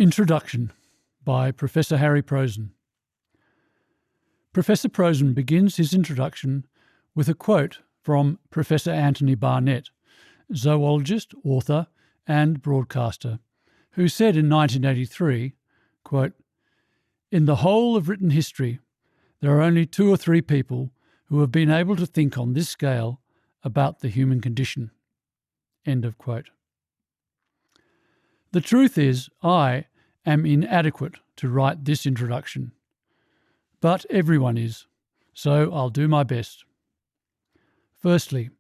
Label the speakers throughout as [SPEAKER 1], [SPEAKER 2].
[SPEAKER 1] Introduction by Professor Harry Prosen. Professor Prosen begins his introduction with a quote from Professor Anthony Barnett, zoologist, author and broadcaster, who said in 1983, quote, "In the whole of written history, there are only 2 or 3 people who have been able to think on this scale about the human condition." End of quote. The truth is, I am inadequate to write this introduction, but everyone is, so I'll do my best. Firstly,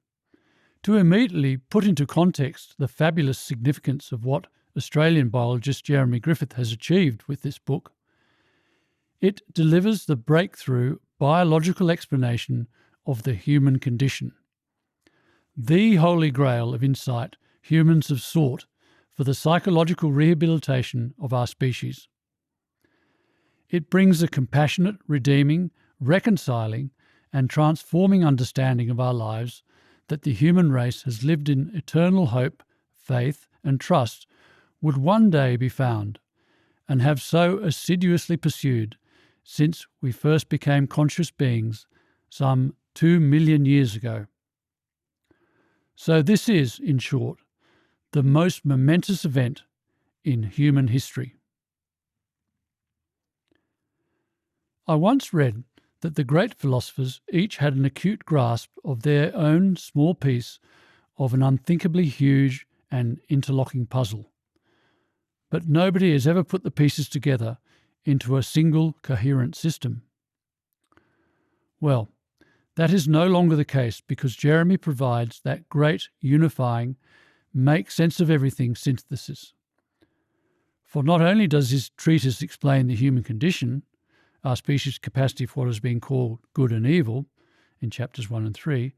[SPEAKER 1] to immediately put into context the fabulous significance of what Australian biologist Jeremy Griffith has achieved with this book, it delivers the breakthrough biological explanation of the human condition, the holy grail of insight humans have sought for the psychological rehabilitation of our species. It brings a compassionate, redeeming, reconciling, and transforming understanding of our lives that the human race has lived in eternal hope, faith, and trust would one day be found, and have so assiduously pursued since we first became conscious beings some 2 million years ago. So this is, in short, the most momentous event in human history. I once read that the great philosophers each had an acute grasp of their own small piece of an unthinkably huge and interlocking puzzle, but nobody has ever put the pieces together into a single coherent system. Well, that is no longer the case because Jeremy provides that great unifying make sense of everything synthesis. For not only does his treatise explain the human condition, our species' capacity for what is being called good and evil, in chapters 1 and 3,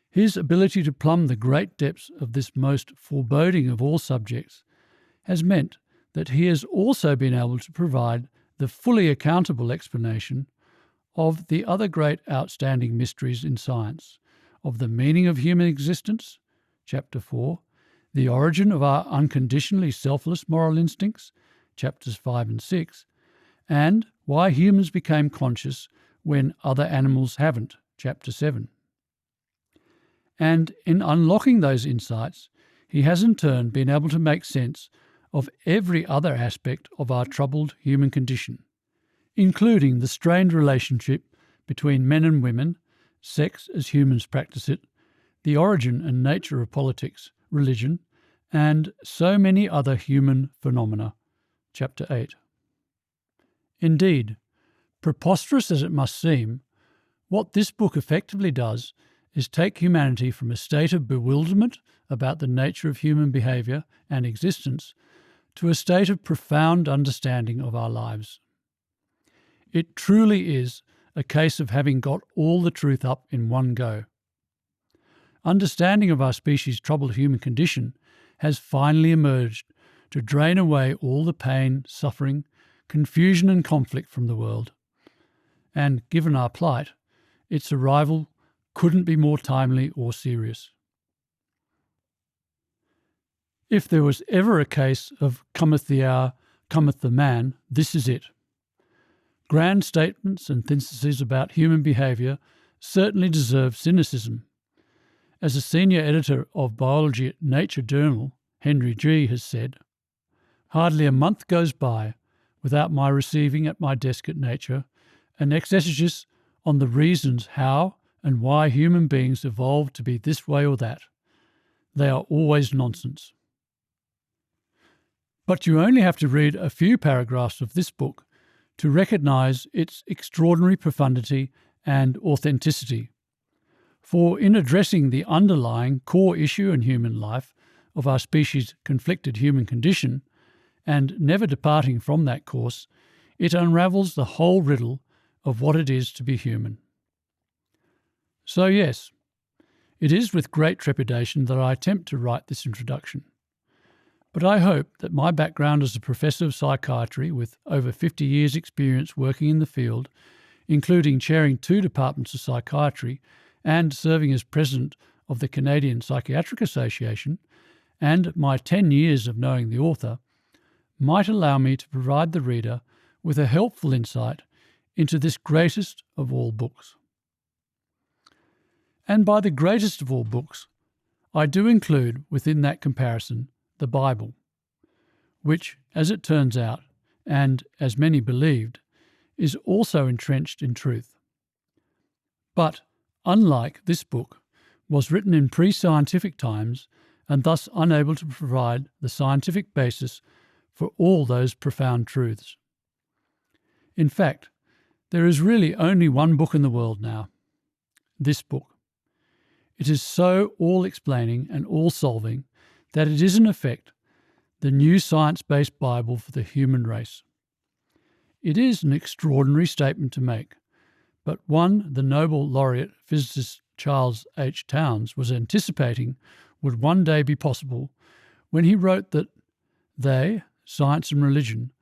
[SPEAKER 1] his ability to plumb the great depths of this most foreboding of all subjects has meant that he has also been able to provide the fully accountable explanation of the other great outstanding mysteries in science, of the meaning of human existence, chapter 4, the origin of our unconditionally selfless moral instincts, chapters 5 and 6, and why humans became conscious when other animals haven't, chapter 7. And in unlocking those insights, he has in turn been able to make sense of every other aspect of our troubled human condition, including the strained relationship between men and women, sex as humans practice it, the origin and nature of politics, religion, and so many other human phenomena, chapter 8. Indeed, preposterous as it must seem, what this book effectively does is take humanity from a state of bewilderment about the nature of human behaviour and existence to a state of profound understanding of our lives. It truly is a case of having got all the truth up in one go. Understanding of our species' troubled human condition has finally emerged to drain away all the pain, suffering, confusion and conflict from the world. And given our plight, its arrival couldn't be more timely or serious. If there was ever a case of cometh the hour, cometh the man, this is it. Grand statements and syntheses about human behaviour certainly deserve cynicism. As a senior editor of biology at Nature Journal, Henry G. has said, "Hardly a month goes by without my receiving at my desk at Nature an exegesis on the reasons how and why human beings evolved to be this way or that. They are always nonsense." But you only have to read a few paragraphs of this book to recognise its extraordinary profundity and authenticity. For in addressing the underlying core issue in human life of our species' conflicted human condition, and never departing from that course, it unravels the whole riddle of what it is to be human. So yes, it is with great trepidation that I attempt to write this introduction. But I hope that my background as a professor of psychiatry with over 50 years' experience working in the field, including chairing 2 departments of psychiatry and serving as president of the Canadian Psychiatric Association, and my 10 years of knowing the author, might allow me to provide the reader with a helpful insight into this greatest of all books. And by the greatest of all books, I do include within that comparison the Bible, which, as it turns out, and as many believed, is also entrenched in truth. But, unlike this book, was written in pre-scientific times and thus unable to provide the scientific basis for all those profound truths. In fact, there is really only one book in the world now, this book. It is so all-explaining and all-solving that it is in effect the new science-based Bible for the human race. It is an extraordinary statement to make, but one the Nobel laureate physicist Charles H. Townes was anticipating would one day be possible when he wrote that they, science and religion,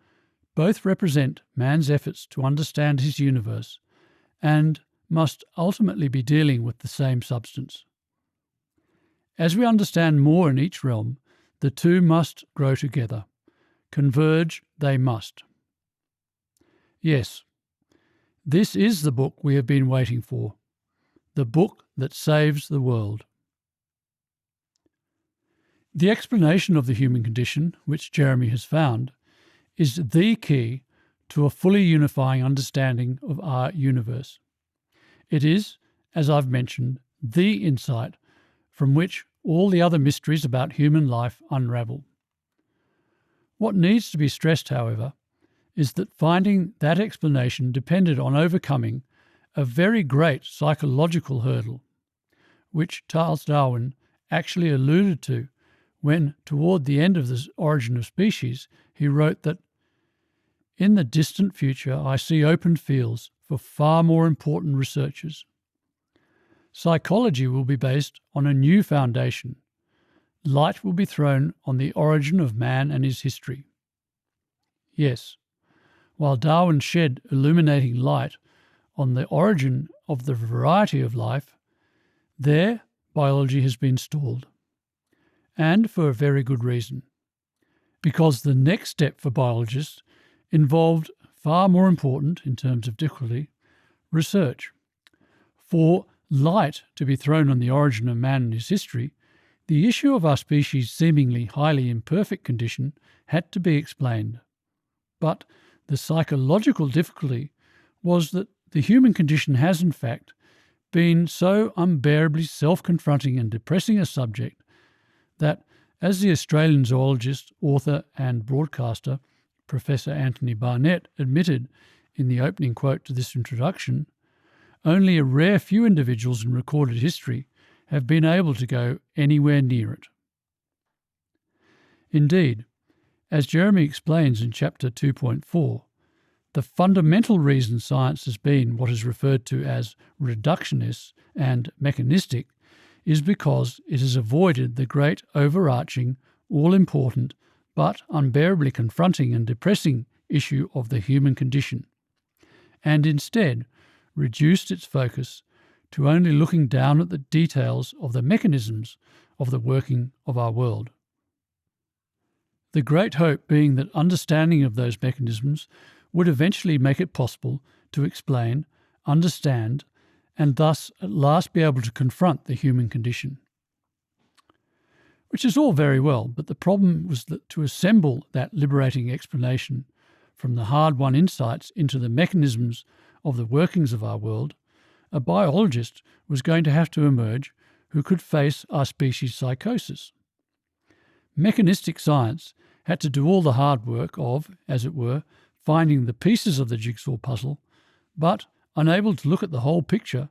[SPEAKER 1] both represent man's efforts to understand his universe and must ultimately be dealing with the same substance. As we understand more in each realm, the two must grow together. Converge they must. Yes, this is the book we have been waiting for, the book that saves the world. The explanation of the human condition, which Jeremy has found, is the key to a fully unifying understanding of our universe. It is, as I've mentioned, the insight from which all the other mysteries about human life unravel. What needs to be stressed, however, is that finding that explanation depended on overcoming a very great psychological hurdle, which Charles Darwin actually alluded to when, toward the end of The Origin of Species, he wrote that, "In the distant future I see open fields for far more important researches. Psychology will be based on a new foundation. Light will be thrown on the origin of man and his history." Yes, while Darwin shed illuminating light on the origin of the variety of life, there biology has been stalled. And for a very good reason. Because the next step for biologists involved far more important, in terms of difficulty, research. For light to be thrown on the origin of man and his history, the issue of our species' seemingly highly imperfect condition had to be explained. But the psychological difficulty was that the human condition has, in fact, been so unbearably self-confronting and depressing a subject that, as the Australian zoologist, author and broadcaster Professor Anthony Barnett admitted in the opening quote to this introduction, only a rare few individuals in recorded history have been able to go anywhere near it. Indeed, as Jeremy explains in chapter 2.4, the fundamental reason science has been what is referred to as reductionist and mechanistic is because it has avoided the great overarching, all-important, but unbearably confronting and depressing issue of the human condition, and instead reduced its focus to only looking down at the details of the mechanisms of the working of our world. The great hope being that understanding of those mechanisms would eventually make it possible to explain, understand, and thus at last be able to confront the human condition. Which is all very well, but the problem was that to assemble that liberating explanation from the hard-won insights into the mechanisms of the workings of our world, a biologist was going to have to emerge who could face our species' psychosis. Mechanistic science had to do all the hard work of, as it were, finding the pieces of the jigsaw puzzle, but, unable to look at the whole picture,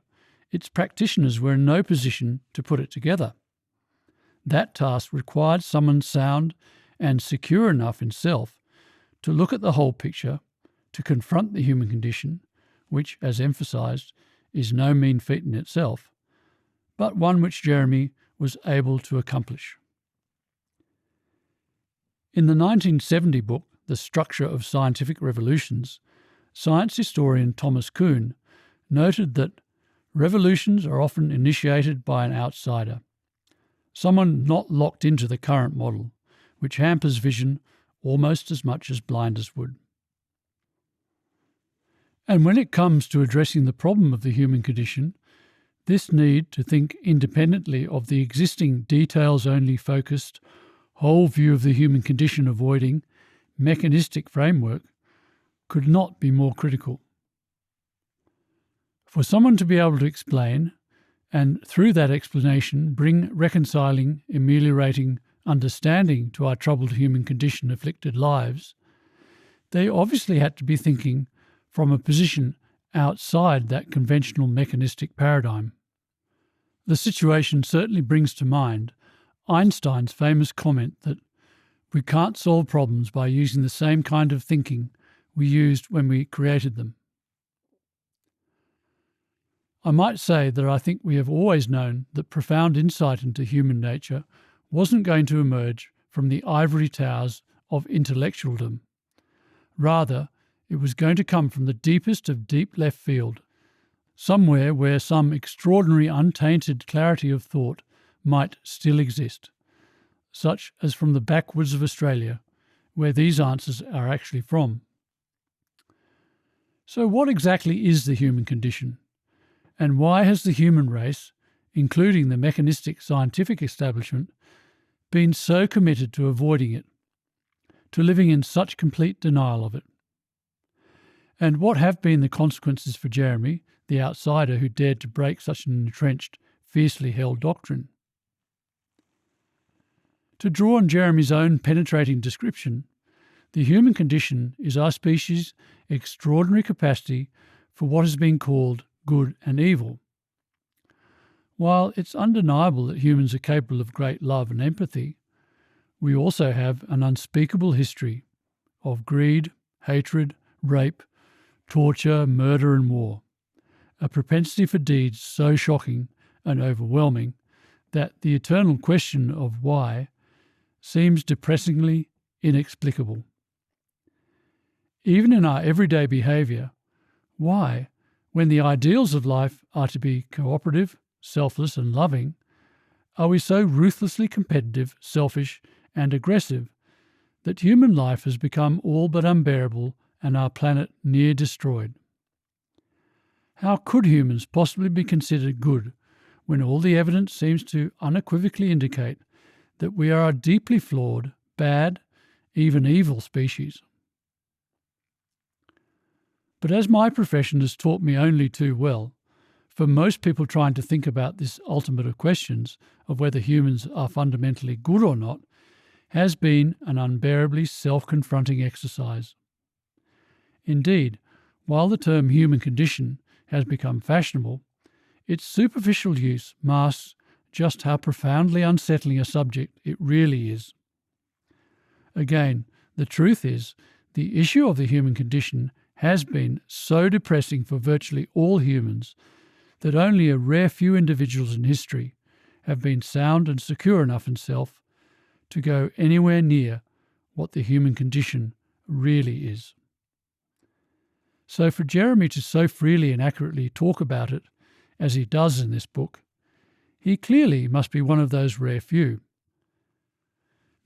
[SPEAKER 1] its practitioners were in no position to put it together. That task required someone sound and secure enough in self to look at the whole picture, to confront the human condition, which, as emphasised, is no mean feat in itself, but one which Jeremy was able to accomplish. In the 1970 book, The Structure of Scientific Revolutions, science historian Thomas Kuhn noted that revolutions are often initiated by an outsider, someone not locked into the current model, which hampers vision almost as much as blinders would. And when it comes to addressing the problem of the human condition, this need to think independently of the existing details-only focused, whole view of the human condition avoiding, mechanistic framework could not be more critical. For someone to be able to explain, and through that explanation bring reconciling, ameliorating understanding to our troubled human condition afflicted lives, they obviously had to be thinking from a position outside that conventional mechanistic paradigm. The situation certainly brings to mind Einstein's famous comment that we can't solve problems by using the same kind of thinking we used when we created them. I might say that I think we have always known that profound insight into human nature wasn't going to emerge from the ivory towers of intellectualdom. Rather, it was going to come from the deepest of deep left field, somewhere where some extraordinary untainted clarity of thought might still exist, such as from the backwoods of Australia, where these answers are actually from. So what exactly is the human condition? And why has the human race, including the mechanistic scientific establishment, been so committed to avoiding it, to living in such complete denial of it? And what have been the consequences for Jeremy, the outsider who dared to break such an entrenched, fiercely held doctrine? To draw on Jeremy's own penetrating description, the human condition is our species' extraordinary capacity for what has been called good and evil. While it's undeniable that humans are capable of great love and empathy, we also have an unspeakable history of greed, hatred, rape, torture, murder and war, a propensity for deeds so shocking and overwhelming that the eternal question of why seems depressingly inexplicable. Even in our everyday behaviour, why, when the ideals of life are to be cooperative, selfless and loving, are we so ruthlessly competitive, selfish and aggressive that human life has become all but unbearable and our planet near destroyed? How could humans possibly be considered good when all the evidence seems to unequivocally indicate that we are a deeply flawed, bad, even evil species? But as my profession has taught me only too well, for most people trying to think about this ultimate of questions of whether humans are fundamentally good or not has been an unbearably self-confronting exercise. Indeed, while the term human condition has become fashionable, its superficial use masks just how profoundly unsettling a subject it really is. Again, the truth is, the issue of the human condition has been so depressing for virtually all humans that only a rare few individuals in history have been sound and secure enough in self to go anywhere near what the human condition really is. So for Jeremy to so freely and accurately talk about it, as he does in this book, he clearly must be one of those rare few.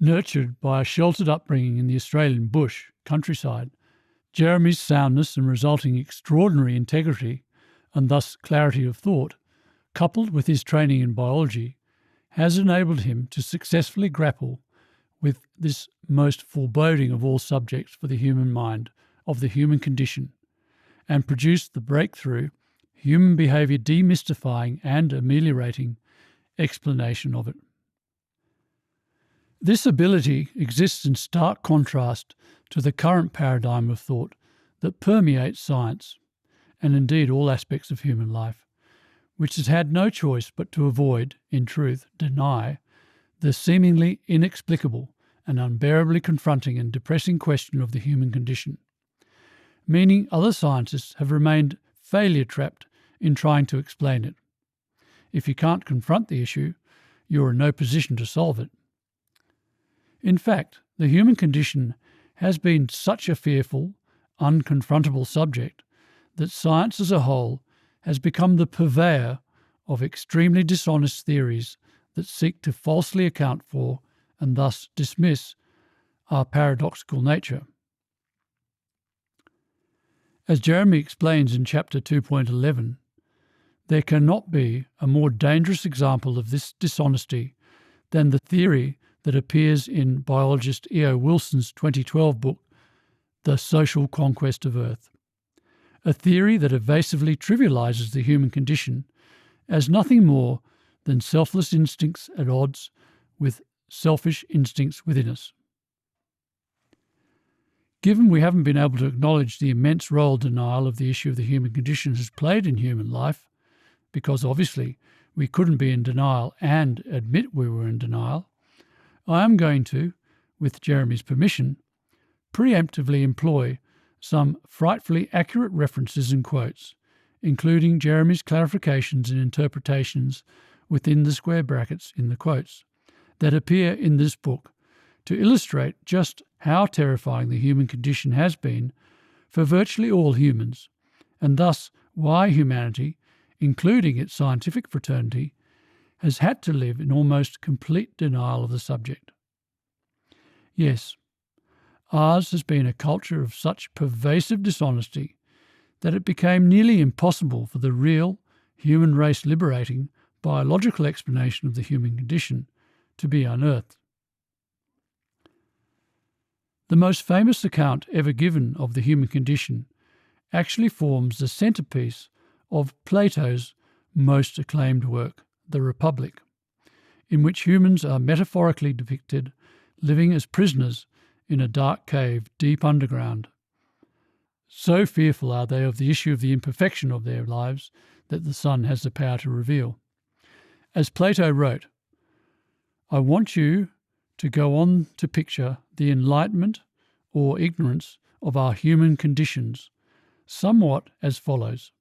[SPEAKER 1] Nurtured by a sheltered upbringing in the Australian bush countryside, Jeremy's soundness and resulting extraordinary integrity, and thus clarity of thought, coupled with his training in biology, has enabled him to successfully grapple with this most foreboding of all subjects for the human mind, of the human condition, and produce the breakthrough, human behaviour demystifying and ameliorating explanation of it. This ability exists in stark contrast to the current paradigm of thought that permeates science, and indeed all aspects of human life, which has had no choice but to avoid, in truth, deny, the seemingly inexplicable and unbearably confronting and depressing question of the human condition, meaning other scientists have remained failure-trapped in trying to explain it. If you can't confront the issue, you're in no position to solve it. In fact, the human condition has been such a fearful, unconfrontable subject that science as a whole has become the purveyor of extremely dishonest theories that seek to falsely account for and thus dismiss our paradoxical nature. As Jeremy explains in chapter 2.11, there cannot be a more dangerous example of this dishonesty than the theory that appears in biologist E.O. Wilson's 2012 book, The Social Conquest of Earth, a theory that evasively trivializes the human condition as nothing more than selfless instincts at odds with selfish instincts within us. Given we haven't been able to acknowledge the immense role denial of the issue of the human condition has played in human life, because obviously we couldn't be in denial and admit we were in denial, I am going to, with Jeremy's permission, preemptively employ some frightfully accurate references and quotes, including Jeremy's clarifications and interpretations within the square brackets in the quotes, that appear in this book to illustrate just how terrifying the human condition has been for virtually all humans, and thus why humanity, including its scientific fraternity, has had to live in almost complete denial of the subject. Yes, ours has been a culture of such pervasive dishonesty that it became nearly impossible for the real, human race liberating, biological explanation of the human condition to be unearthed. The most famous account ever given of the human condition actually forms the centerpiece of Plato's most acclaimed work, The Republic, in which humans are metaphorically depicted living as prisoners in a dark cave deep underground. So fearful are they of the issue of the imperfection of their lives that the sun has the power to reveal. As Plato wrote, I want you to go on to picture the enlightenment or ignorance of our human conditions somewhat as follows.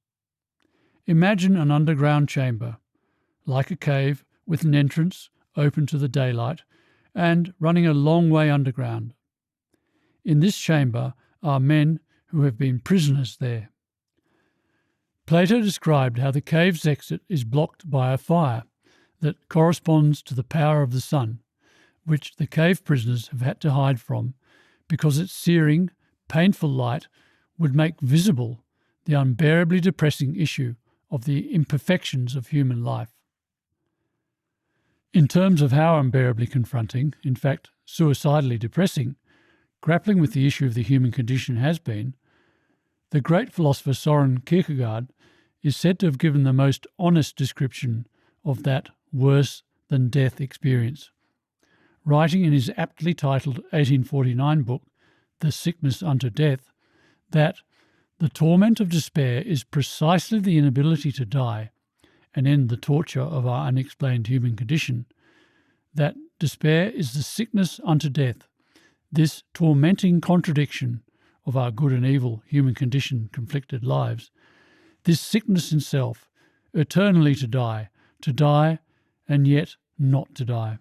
[SPEAKER 1] Imagine an underground chamber, like a cave with an entrance open to the daylight and running a long way underground. In this chamber are men who have been prisoners there. Plato described how the cave's exit is blocked by a fire that corresponds to the power of the sun, which the cave prisoners have had to hide from because its searing, painful light would make visible the unbearably depressing issue of the imperfections of human life. In terms of how unbearably confronting, in fact, suicidally depressing, grappling with the issue of the human condition has been, the great philosopher Soren Kierkegaard is said to have given the most honest description of that worse-than-death experience, writing in his aptly titled 1849 book, The Sickness unto Death, that the torment of despair is precisely the inability to die and end the torture of our unexplained human condition, that despair is the sickness unto death, this tormenting contradiction of our good and evil human condition conflicted lives, this sickness in self, eternally to die and yet not to die.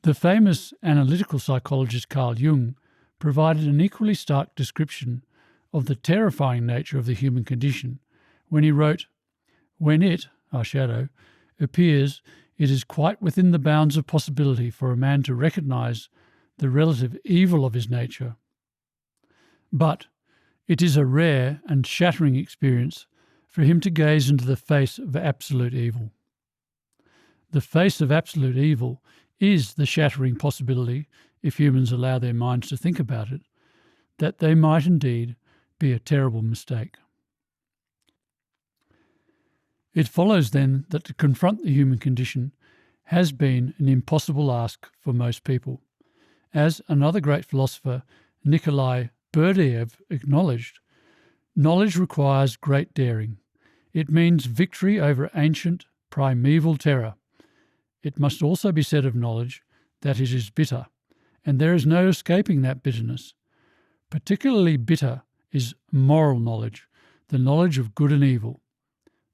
[SPEAKER 1] The famous analytical psychologist Carl Jung provided an equally stark description of the terrifying nature of the human condition when he wrote, when it, our shadow, appears, it is quite within the bounds of possibility for a man to recognize the relative evil of his nature. But it is a rare and shattering experience for him to gaze into the face of absolute evil. The face of absolute evil is the shattering possibility, if humans allow their minds to think about it, that they might indeed be a terrible mistake. It follows then that to confront the human condition has been an impossible ask for most people. As another great philosopher, Nikolai Berdyaev, acknowledged, knowledge requires great daring. It means victory over ancient, primeval terror. It must also be said of knowledge that it is bitter, and there is no escaping that bitterness. Particularly bitter is moral knowledge, the knowledge of good and evil.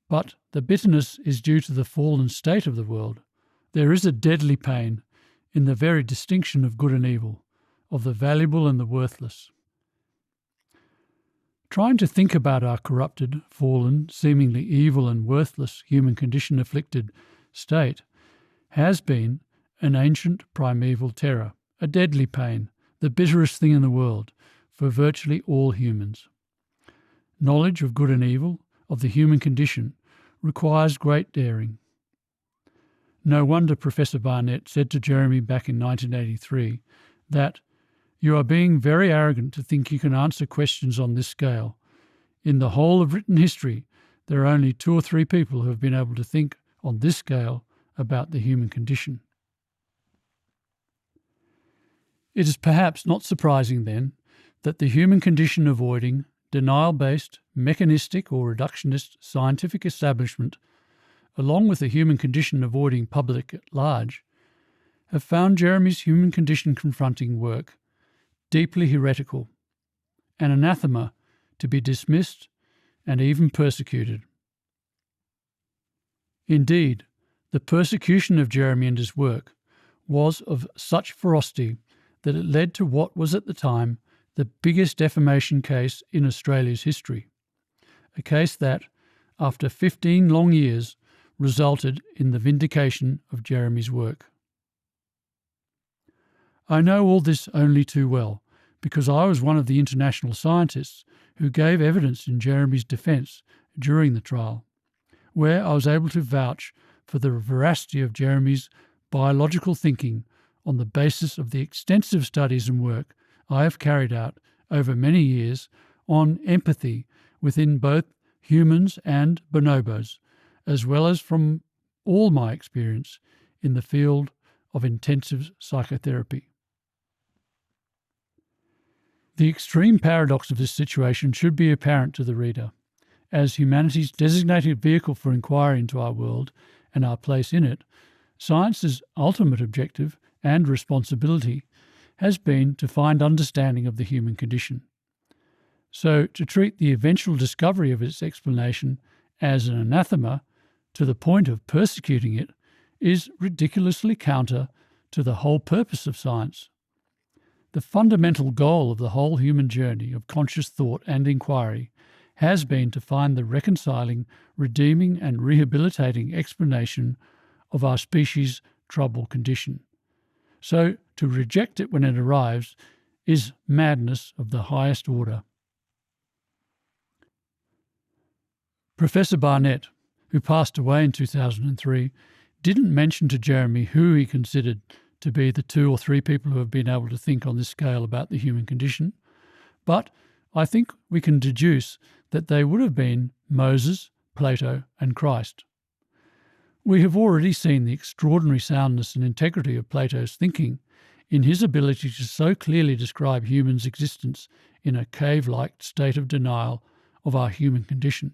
[SPEAKER 1] But the bitterness is due to the fallen state of the world. There is a deadly pain in the very distinction of good and evil, of the valuable and the worthless. Trying to think about our corrupted, fallen, seemingly evil and worthless human condition-afflicted state has been an ancient primeval terror, a deadly pain, the bitterest thing in the world for virtually all humans. Knowledge of good and evil, of the human condition, requires great daring. No wonder Professor Barnett said to Jeremy back in 1983 that "You are being very arrogant to think you can answer questions on this scale. In the whole of written history, there are only 2 or 3 people who have been able to think on this scale about the human condition." It is perhaps not surprising, then, that the human condition avoiding, denial-based, mechanistic or reductionist scientific establishment, along with the human condition avoiding public at large, have found Jeremy's human condition confronting work deeply heretical, an anathema to be dismissed and even persecuted. Indeed, the persecution of Jeremy and his work was of such ferocity that it led to what was at the time the biggest defamation case in Australia's history, a case that, after 15 long years, resulted in the vindication of Jeremy's work. I know all this only too well because I was one of the international scientists who gave evidence in Jeremy's defence during the trial, where I was able to vouch for the veracity of Jeremy's biological thinking on the basis of the extensive studies and work I have carried out over many years on empathy within both humans and bonobos, as well as from all my experience in the field of intensive psychotherapy. The extreme paradox of this situation should be apparent to the reader. As humanity's designated vehicle for inquiry into our world and our place in it, science's ultimate objective and responsibility has been to find understanding of the human condition. So to treat the eventual discovery of its explanation as an anathema to the point of persecuting it is ridiculously counter to the whole purpose of science. The fundamental goal of the whole human journey of conscious thought and inquiry has been to find the reconciling, redeeming and rehabilitating explanation of our species' troubled condition. So to reject it when it arrives is madness of the highest order. Professor Barnett, who passed away in 2003, didn't mention to Jeremy who he considered to be the 2 or 3 people who have been able to think on this scale about the human condition, but I think we can deduce that they would have been Moses, Plato and Christ. We have already seen the extraordinary soundness and integrity of Plato's thinking in his ability to so clearly describe humans' existence in a cave-like state of denial of our human condition.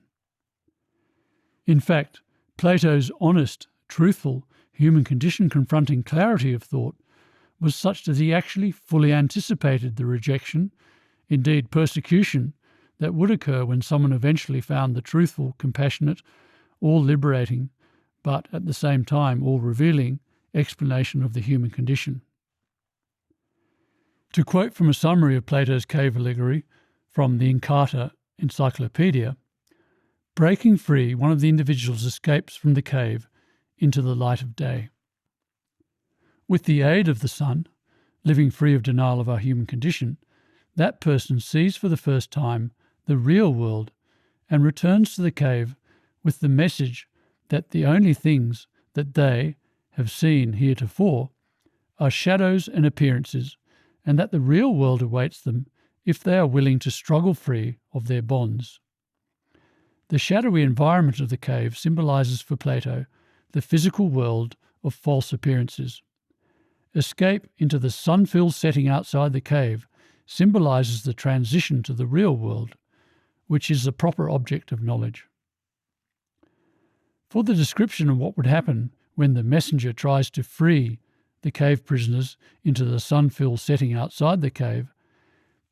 [SPEAKER 1] In fact, Plato's honest, truthful, human condition confronting clarity of thought was such that he actually fully anticipated the rejection, indeed persecution, that would occur when someone eventually found the truthful, compassionate, all liberating, but at the same time all revealing explanation of the human condition. To quote from a summary of Plato's cave allegory from the Encarta Encyclopedia, breaking free, one of the individuals escapes from the cave into the light of day. With the aid of the sun, living free of denial of our human condition, that person sees for the first time the real world and returns to the cave with the message that the only things that they have seen heretofore are shadows and appearances, and that the real world awaits them if they are willing to struggle free of their bonds. The shadowy environment of the cave symbolizes for Plato the physical world of false appearances. Escape into the sun-filled setting outside the cave symbolizes the transition to the real world, which is the proper object of knowledge. For the description of what would happen when the messenger tries to free the cave prisoners into the sun-filled setting outside the cave,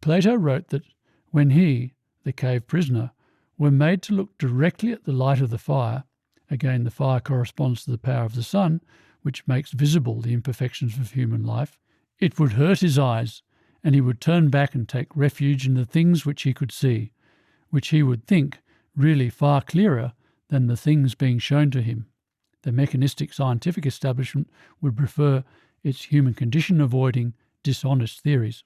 [SPEAKER 1] Plato wrote that when he, the cave prisoner, were made to look directly at the light of the fire, again the fire corresponds to the power of the sun, which makes visible the imperfections of human life, it would hurt his eyes, and he would turn back and take refuge in the things which he could see, which he would think really far clearer than the things being shown to him. The mechanistic scientific establishment would prefer its human condition avoiding, dishonest theories.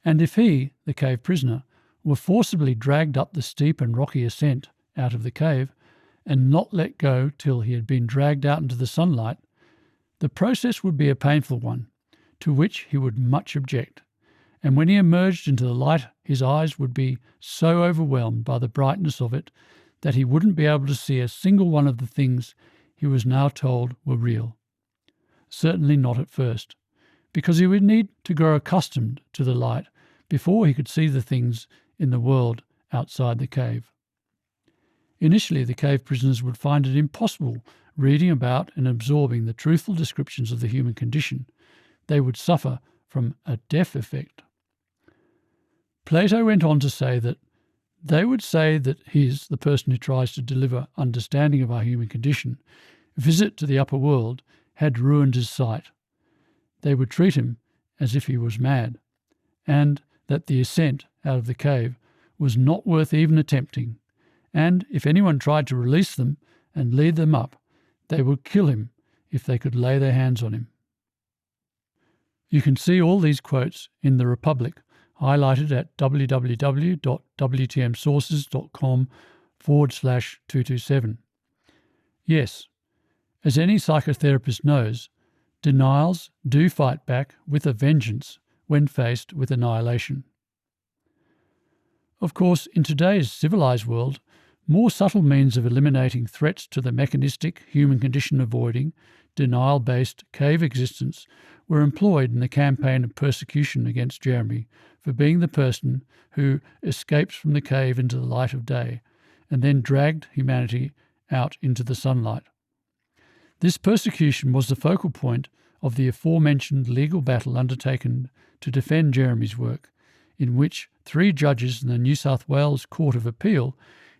[SPEAKER 1] And if he, the cave prisoner, were forcibly dragged up the steep and rocky ascent out of the cave and not let go till he had been dragged out into the sunlight, the process would be a painful one, to which he would much object, and when he emerged into the light his eyes would be so overwhelmed by the brightness of it that he wouldn't be able to see a single one of the things he was now told were real. Certainly not at first, because he would need to grow accustomed to the light before he could see the things in the world outside the cave. Initially, the cave prisoners would find it impossible reading about and absorbing the truthful descriptions of the human condition. They would suffer from a deaf effect. Plato went on to say that they would say that his, the person who tries to deliver understanding of our human condition, visit to the upper world had ruined his sight. They would treat him as if he was mad, and that the ascent out of the cave was not worth even attempting, and if anyone tried to release them and lead them up, they would kill him if they could lay their hands on him. You can see all these quotes in The Republic, highlighted at www.wtmsources.com/227. Yes, as any psychotherapist knows, denials do fight back with a vengeance when faced with annihilation. Of course, in today's civilized world, more subtle means of eliminating threats to the mechanistic, human condition avoiding, denial-based cave existence were employed in the campaign of persecution against Jeremy for being the person who escapes from the cave into the light of day and then dragged humanity out into the sunlight. This persecution was the focal point of the aforementioned legal battle undertaken to defend Jeremy's work, in which 3 judges in the New South Wales Court of Appeal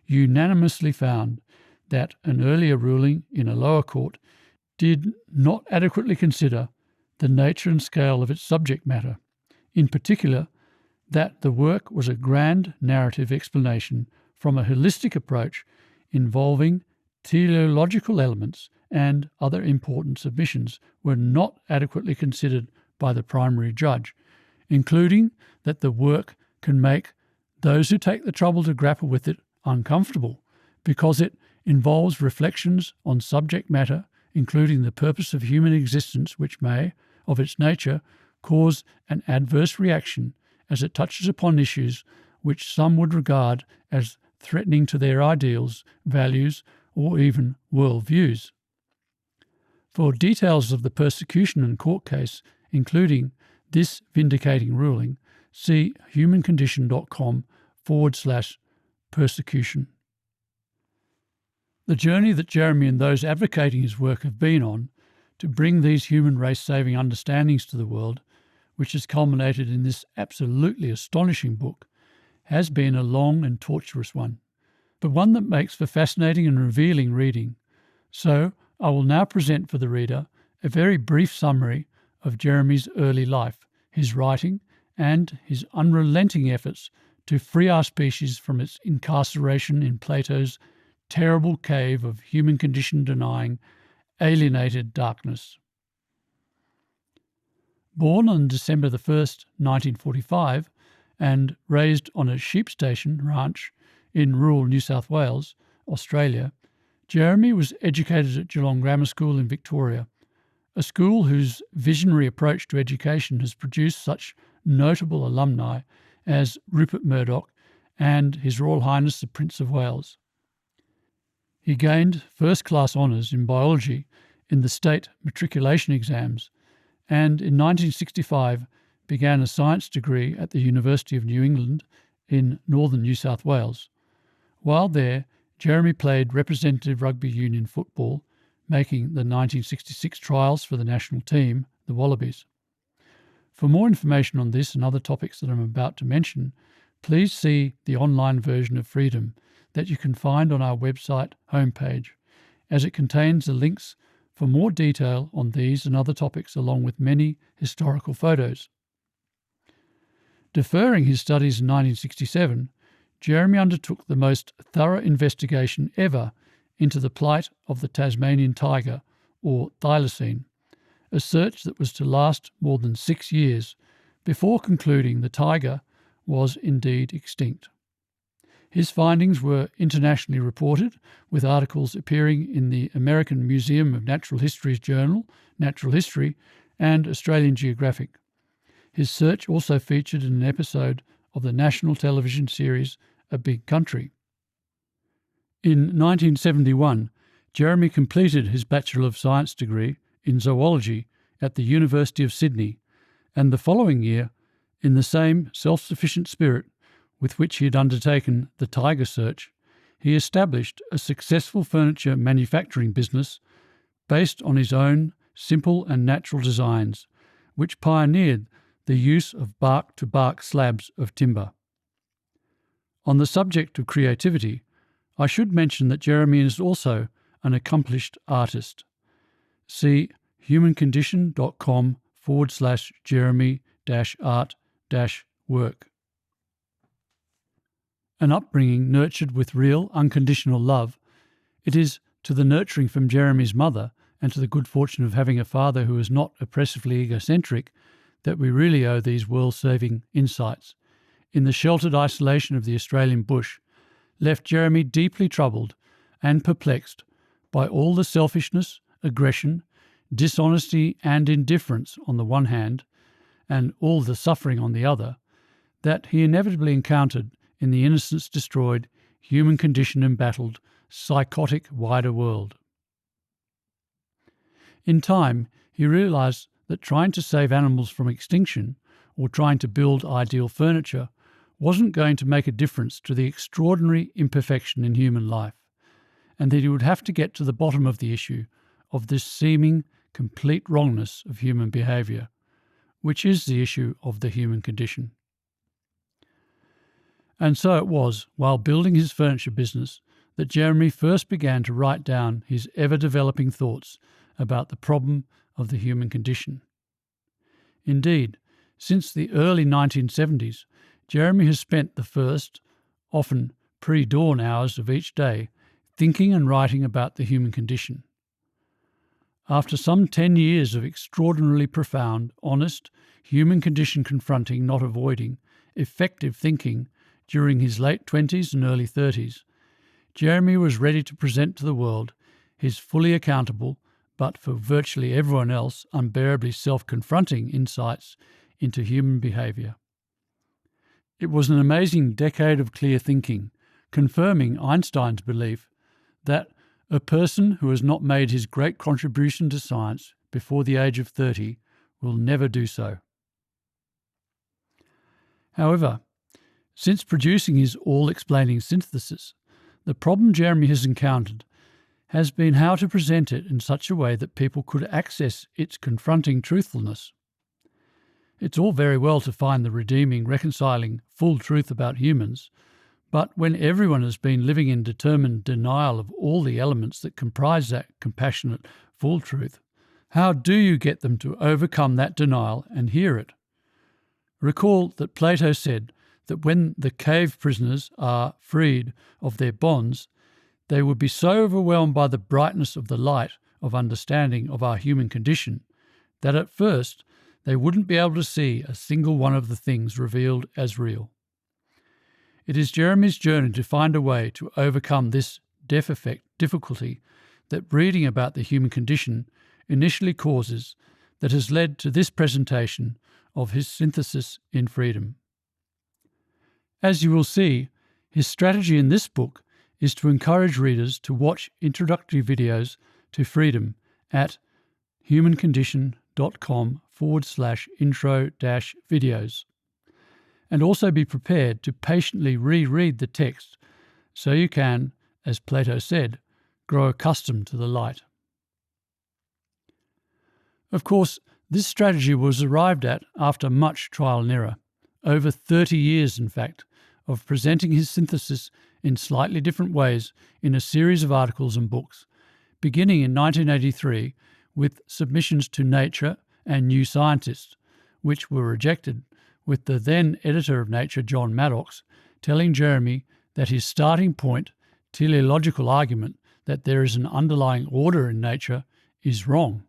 [SPEAKER 1] unanimously found that an earlier ruling in a lower court did not adequately consider the nature and scale of its subject matter, in particular that the work was a grand narrative explanation from a holistic approach involving teleological elements, and other important submissions were not adequately considered by the primary judge, including that the work can make those who take the trouble to grapple with it uncomfortable because it involves reflections on subject matter, including the purpose of human existence, which may, of its nature, cause an adverse reaction as it touches upon issues which some would regard as threatening to their ideals, values, or even worldviews. For details of the persecution and court case, including this vindicating ruling, see humancondition.com/persecution. The journey that Jeremy and those advocating his work have been on to bring these human race-saving understandings to the world, which has culminated in this absolutely astonishing book, has been a long and torturous one, but one that makes for fascinating and revealing reading. So I will now present for the reader a very brief summary of Jeremy's early life, his writing, and his unrelenting efforts to free our species from its incarceration in Plato's terrible cave of human condition denying, alienated darkness. Born on December 1st, 1945, and raised on a sheep station ranch in rural New South Wales, Australia, Jeremy was educated at Geelong Grammar School in Victoria, a school whose visionary approach to education has produced such notable alumni as Rupert Murdoch and His Royal Highness the Prince of Wales. He gained first-class honours in biology in the state matriculation exams, and in 1965 began a science degree at the University of New England in northern New South Wales. While there, Jeremy played representative rugby union football, making the 1966 trials for the national team, the Wallabies. For more information on this and other topics that I'm about to mention, please see the online version of Freedom that you can find on our website homepage, as it contains the links for more detail on these and other topics, along with many historical photos. Deferring his studies in 1967, Jeremy undertook the most thorough investigation ever into the plight of the Tasmanian tiger, or thylacine, a search that was to last more than 6 years before concluding the tiger was indeed extinct. His findings were internationally reported, with articles appearing in the American Museum of Natural History's journal, Natural History, and Australian Geographic. His search also featured in an episode of the national television series A Big Country. In 1971, Jeremy completed his Bachelor of Science degree in zoology at the University of Sydney, and the following year, in the same self-sufficient spirit with which he had undertaken the tiger search, he established a successful furniture manufacturing business based on his own simple and natural designs, which pioneered the use of bark-to-bark slabs of timber. On the subject of creativity, I should mention that Jeremy is also an accomplished artist. See humancondition.com/Jeremy-art-work. An upbringing nurtured with real, unconditional love, it is to the nurturing from Jeremy's mother and to the good fortune of having a father who is not oppressively egocentric that we really owe these world-saving insights. In the sheltered isolation of the Australian bush, left Jeremy deeply troubled and perplexed by all the selfishness, aggression, dishonesty and indifference on the one hand, and all the suffering on the other, that he inevitably encountered in the innocence destroyed, human condition embattled, psychotic wider world. In time, he realised that trying to save animals from extinction or trying to build ideal furniture wasn't going to make a difference to the extraordinary imperfection in human life, and that he would have to get to the bottom of the issue of this seeming complete wrongness of human behaviour, which is the issue of the human condition. And so it was, while building his furniture business, that Jeremy first began to write down his ever-developing thoughts about the problem of the human condition. Indeed, since the early 1970s, Jeremy has spent the first, often pre-dawn hours of each day thinking and writing about the human condition. After some 10 years of extraordinarily profound, honest, human condition confronting, not avoiding, effective thinking during his late 20s and early 30s, Jeremy was ready to present to the world his fully accountable, but for virtually everyone else unbearably self-confronting insights into human behaviour. It was an amazing decade of clear thinking, confirming Einstein's belief that a person who has not made his great contribution to science before the age of 30 will never do so. However, since producing his all-explaining synthesis, the problem Jeremy has encountered has been how to present it in such a way that people could access its confronting truthfulness. It's all very well to find the redeeming, reconciling, full truth about humans, but when everyone has been living in determined denial of all the elements that comprise that compassionate, full truth, how do you get them to overcome that denial and hear it? Recall that Plato said that when the cave prisoners are freed of their bonds, they would be so overwhelmed by the brightness of the light of understanding of our human condition that at first they wouldn't be able to see a single one of the things revealed as real. It is Jeremy's journey to find a way to overcome this difficulty that reading about the human condition initially causes that has led to this presentation of his synthesis in freedom. As you will see, his strategy in this book is to encourage readers to watch introductory videos to freedom at humancondition.com/intro-videos, and also be prepared to patiently reread the text so you can, as Plato said, grow accustomed to the light. Of course, this strategy was arrived at after much trial and error, over 30 years in fact, of presenting his synthesis in slightly different ways in a series of articles and books, beginning in 1983 with submissions to Nature and New Scientist, which were rejected, with the then editor of Nature, John Maddox, telling Jeremy that his starting point, teleological argument that there is an underlying order in nature, is wrong.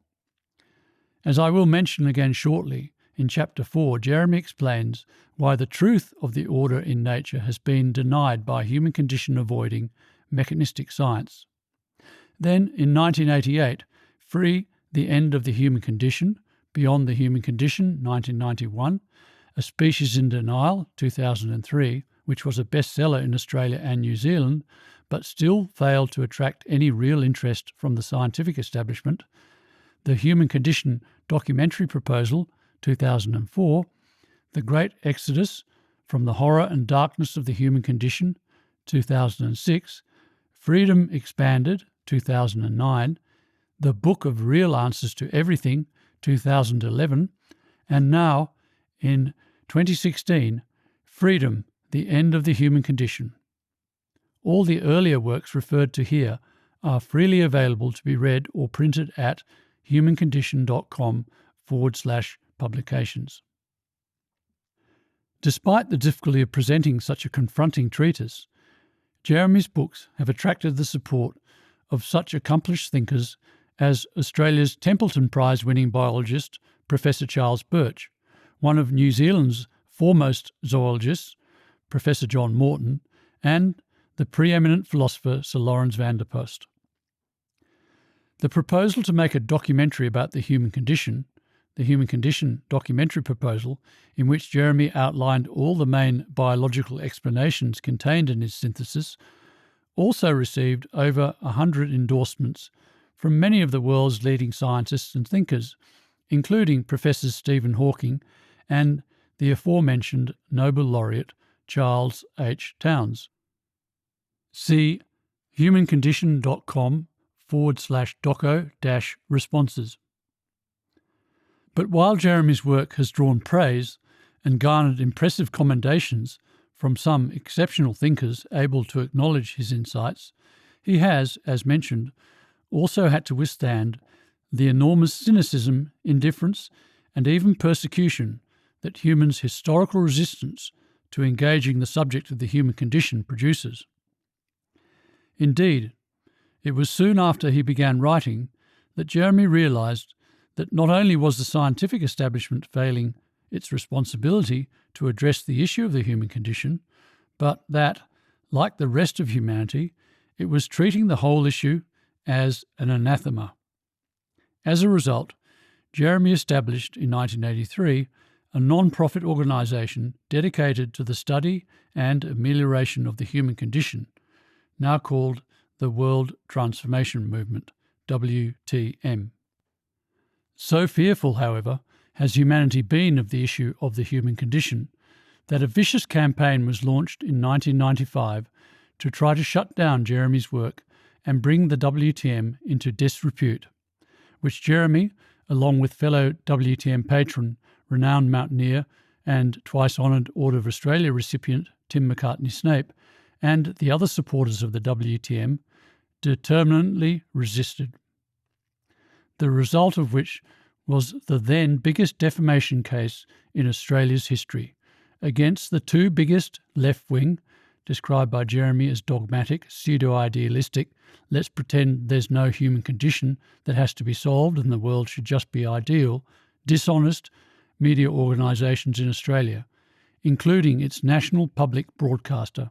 [SPEAKER 1] As I will mention again shortly, in Chapter 4, Jeremy explains why the truth of the order in nature has been denied by human condition avoiding mechanistic science. Then, in 1988, Free the End of the Human Condition, Beyond the Human Condition, 1991, A Species in Denial, 2003, which was a bestseller in Australia and New Zealand, but still failed to attract any real interest from the scientific establishment, The Human Condition Documentary Proposal, 2004, The Great Exodus from the Horror and Darkness of the Human Condition, 2006, Freedom Expanded, 2009, The Book of Real Answers to Everything, 2011, and now, in 2016, Freedom, the End of the Human Condition. All the earlier works referred to here are freely available to be read or printed at humancondition.com/publications. Despite the difficulty of presenting such a confronting treatise, Jeremy's books have attracted the support of such accomplished thinkers as Australia's Templeton Prize-winning biologist Professor Charles Birch, one of New Zealand's foremost zoologists, Professor John Morton, and the preeminent philosopher Sir Lawrence van der Post. The proposal to make a documentary about the Human Condition documentary proposal, in which Jeremy outlined all the main biological explanations contained in his synthesis, also received over 100 endorsements from many of the world's leading scientists and thinkers, including Professors Stephen Hawking and the aforementioned Nobel laureate Charles H. Towns. See humancondition.com/doco-responses. But while Jeremy's work has drawn praise and garnered impressive commendations from some exceptional thinkers able to acknowledge his insights, he has, as mentioned, also had to withstand the enormous cynicism, indifference, and even persecution that humans' historical resistance to engaging the subject of the human condition produces. Indeed, it was soon after he began writing that Jeremy realised that not only was the scientific establishment failing its responsibility to address the issue of the human condition, but that, like the rest of humanity, it was treating the whole issue as an anathema. As a result, Jeremy established in 1983 a non-profit organisation dedicated to the study and amelioration of the human condition, now called the World Transformation Movement, WTM. So fearful, however, has humanity been of the issue of the human condition that a vicious campaign was launched in 1995 to try to shut down Jeremy's work and bring the WTM into disrepute, which Jeremy, along with fellow WTM patron, renowned mountaineer and twice-honoured Order of Australia recipient Tim Macartney-Snape, and the other supporters of the WTM, determinedly resisted. The result of which was the then biggest defamation case in Australia's history against the two biggest left-wing, described by Jeremy as dogmatic, pseudo-idealistic, let's pretend there's no human condition that has to be solved and the world should just be ideal, dishonest media organisations in Australia, including its national public broadcaster.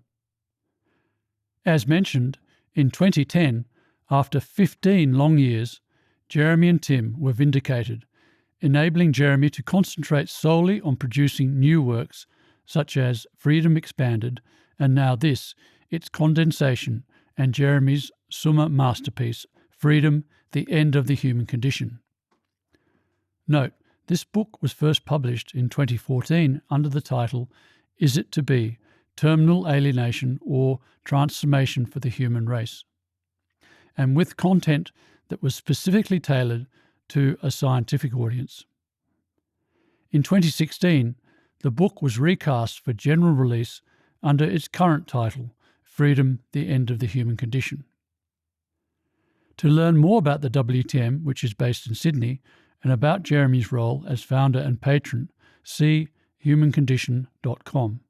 [SPEAKER 1] As mentioned, in 2010, after 15 long years, Jeremy and Tim were vindicated, enabling Jeremy to concentrate solely on producing new works such as Freedom Expanded and now this, its condensation, and Jeremy's summa masterpiece, Freedom, the End of the Human Condition. Note, this book was first published in 2014 under the title Is It to Be? Terminal Alienation or Transformation for the Human Race, and with content that was specifically tailored to a scientific audience. In 2016, the book was recast for general release under its current title, Freedom, the End of the Human Condition. To learn more about the WTM, which is based in Sydney, and about Jeremy's role as founder and patron, see humancondition.com.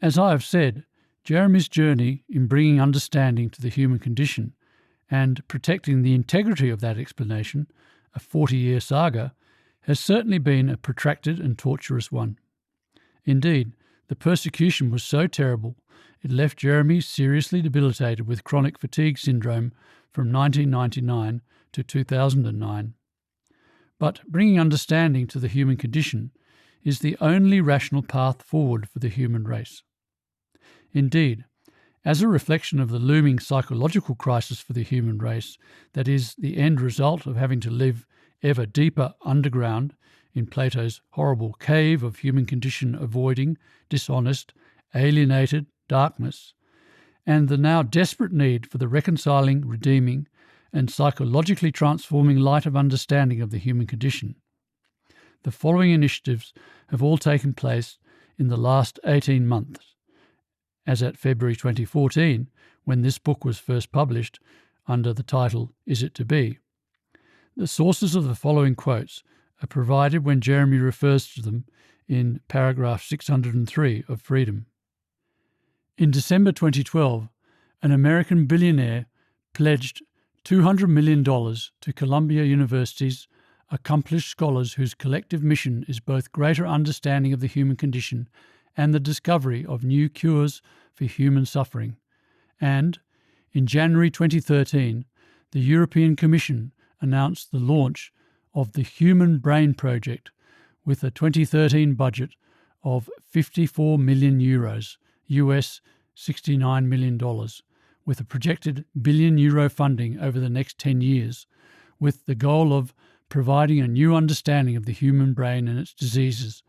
[SPEAKER 1] As I have said, Jeremy's journey in bringing understanding to the human condition and protecting the integrity of that explanation a 40-year saga, has certainly been a protracted and torturous one. Indeed, the persecution was so terrible it left Jeremy seriously debilitated with chronic fatigue syndrome from 1999 to 2009. But bringing understanding to the human condition is the only rational path forward for the human race. Indeed, as a reflection of the looming psychological crisis for the human race, that is, the end result of having to live ever deeper underground in Plato's horrible cave of human condition avoiding, dishonest, alienated darkness, and the now desperate need for the reconciling, redeeming, and psychologically transforming light of understanding of the human condition. The following initiatives have all taken place in the last 18 months, as at February 2014, when this book was first published under the title Is It to Be? The sources of the following quotes are provided when Jeremy refers to them in paragraph 603 of Freedom. In December 2012, an American billionaire pledged $200 million to Columbia University's accomplished scholars whose collective mission is both greater understanding of the human condition and the discovery of new cures for human suffering. And, in January 2013, the European Commission announced the launch of the Human Brain Project with a 2013 budget of €54 million, US $69 million, with a projected billion-euro funding over the next 10 years, with the goal of providing a new understanding of the human brain and its diseases,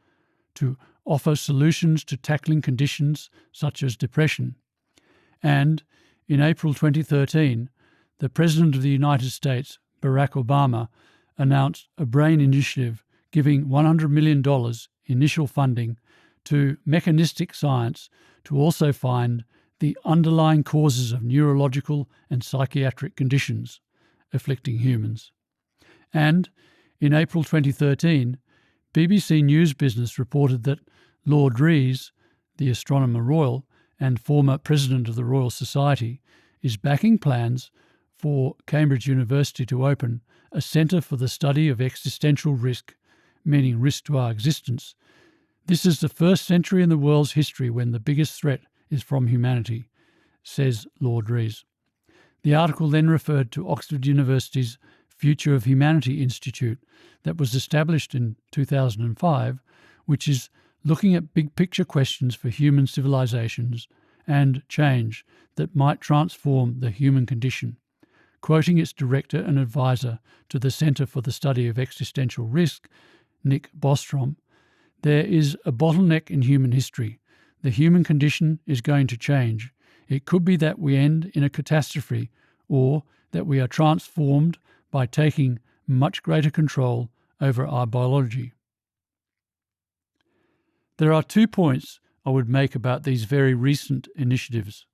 [SPEAKER 1] to offer solutions to tackling conditions such as depression. And, in April 2013, the President of the United States, Barack Obama, announced a brain initiative giving $100 million initial funding to mechanistic science to also find the underlying causes of neurological and psychiatric conditions afflicting humans. And, in April 2013, BBC News Business reported that Lord Rees, the Astronomer Royal and former President of the Royal Society, is backing plans for Cambridge University to open a Centre for the Study of Existential Risk, meaning risk to our existence. This is the first century in the world's history when the biggest threat is from humanity, says Lord Rees. The article then referred to Oxford University's Future of Humanity Institute that was established in 2005, which is looking at big-picture questions for human civilizations and change that might transform the human condition. Quoting its director and advisor to the Centre for the Study of Existential Risk, Nick Bostrom, there is a bottleneck in human history. The human condition is going to change. It could be that we end in a catastrophe, or that we are transformed by taking much greater control over our biology. There are 2 points I would make about these very recent initiatives.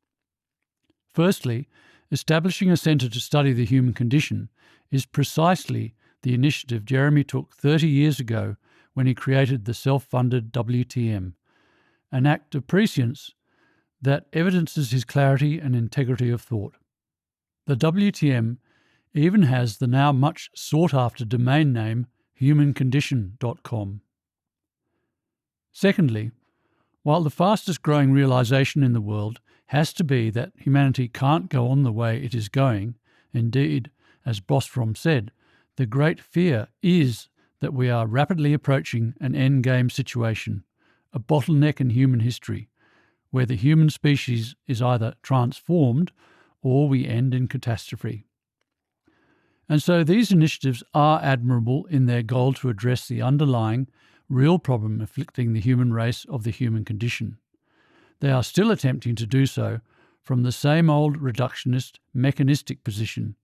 [SPEAKER 1] Firstly, establishing a centre to study the human condition is precisely the initiative Jeremy took 30 years ago when he created the self-funded WTM, an act of prescience that evidences his clarity and integrity of thought. The WTM even has the now much sought-after domain name humancondition.com. Secondly, while the fastest growing realisation in the world has to be that humanity can't go on the way it is going, indeed, as Bostrom said, the great fear is that we are rapidly approaching an endgame situation, a bottleneck in human history, where the human species is either transformed or we end in catastrophe. And so these initiatives are admirable in their goal to address the underlying, real problem afflicting the human race of the human condition. They are still attempting to do so from the same old reductionist, mechanistic position,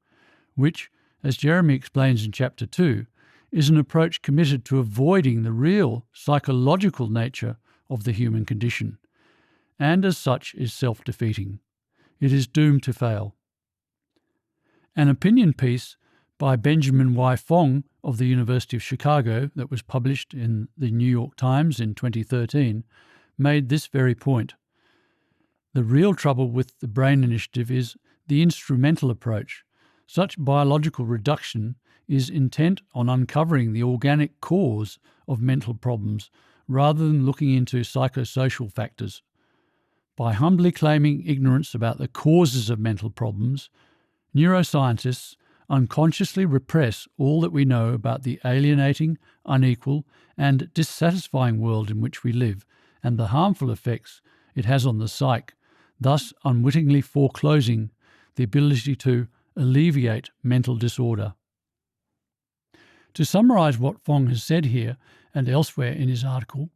[SPEAKER 1] which, as Jeremy explains in Chapter 2, is an approach committed to avoiding the real psychological nature of the human condition, and as such is self-defeating. It is doomed to fail. An opinion piece by Benjamin Y. Fong of the University of Chicago that was published in the New York Times in 2013 made this very point. The real trouble with the brain initiative is the instrumental approach. Such biological reduction is intent on uncovering the organic cause of mental problems rather than looking into psychosocial factors. By humbly claiming ignorance about the causes of mental problems, neuroscientists unconsciously repress all that we know about the alienating, unequal, and dissatisfying world in which we live and the harmful effects it has on the psyche, thus unwittingly foreclosing the ability to alleviate mental disorder. To summarise what Fong has said here and elsewhere in his article,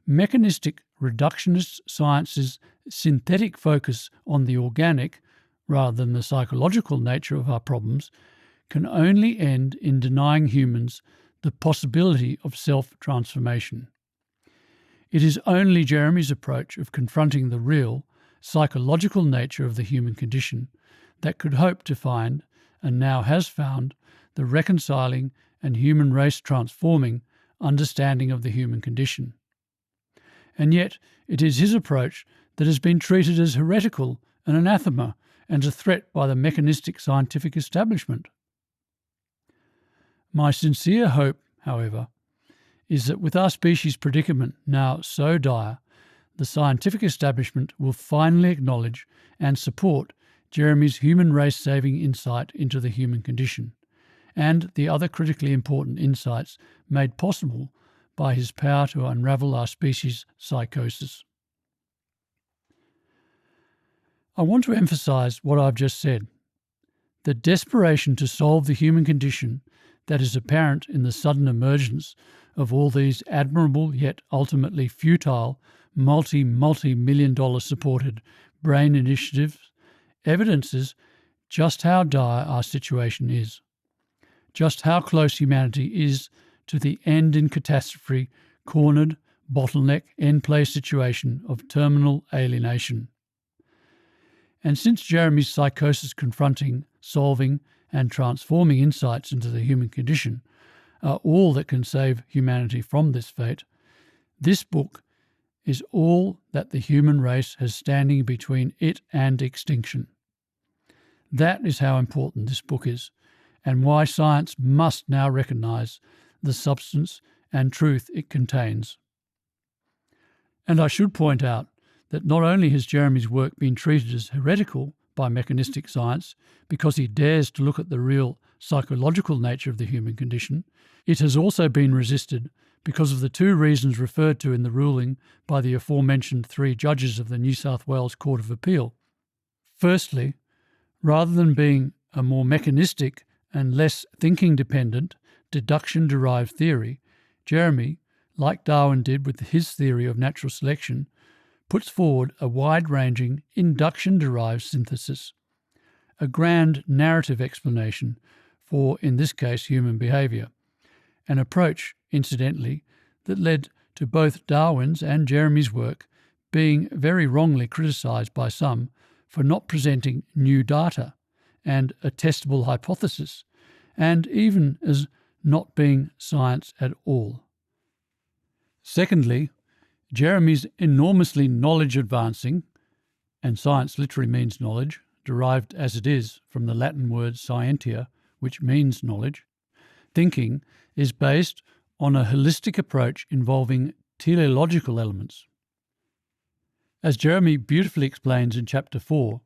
[SPEAKER 1] mechanistic reductionist science's synthetic focus on the organic rather than the psychological nature of our problems can only end in denying humans the possibility of self-transformation. It is only Jeremy's approach of confronting the real, psychological nature of the human condition that could hope to find, and now has found, the reconciling and human race transforming understanding of the human condition. And yet it is his approach that has been treated as heretical and anathema and a threat by the mechanistic scientific establishment. My sincere hope, however, is that with our species' predicament now so dire, the scientific establishment will finally acknowledge and support Jeremy's human race-saving insight into the human condition, and the other critically important insights made possible by his power to unravel our species' psychosis. I want to emphasise what I've just said. The desperation to solve the human condition that is apparent in the sudden emergence of all these admirable yet ultimately futile multi-million dollar supported brain initiatives evidences just how dire our situation is, just how close humanity is to the end in catastrophe, cornered, bottleneck, end-play situation of terminal alienation. And since Jeremy's psychosis confronting, solving, and transforming insights into the human condition are all that can save humanity from this fate, this book is all that the human race has standing between it and extinction. That is how important this book is, and why science must now recognise the substance and truth it contains. And I should point out that not only has Jeremy's work been treated as heretical by mechanistic science because he dares to look at the real psychological nature of the human condition, it has also been resisted because of the two reasons referred to in the ruling by the aforementioned 3 judges of the New South Wales Court of Appeal. Firstly, rather than being a more mechanistic and less thinking-dependent, deduction-derived theory, Jeremy, like Darwin did with his theory of natural selection, puts forward a wide-ranging induction-derived synthesis, a grand narrative explanation for, in this case, human behaviour, an approach, incidentally, that led to both Darwin's and Jeremy's work being very wrongly criticised by some for not presenting new data and a testable hypothesis, and even as not being science at all. Secondly, Jeremy's enormously knowledge-advancing, and science literally means knowledge, derived as it is from the Latin word scientia, which means knowledge, thinking is based on a holistic approach involving teleological elements. As Jeremy beautifully explains in Chapter 4,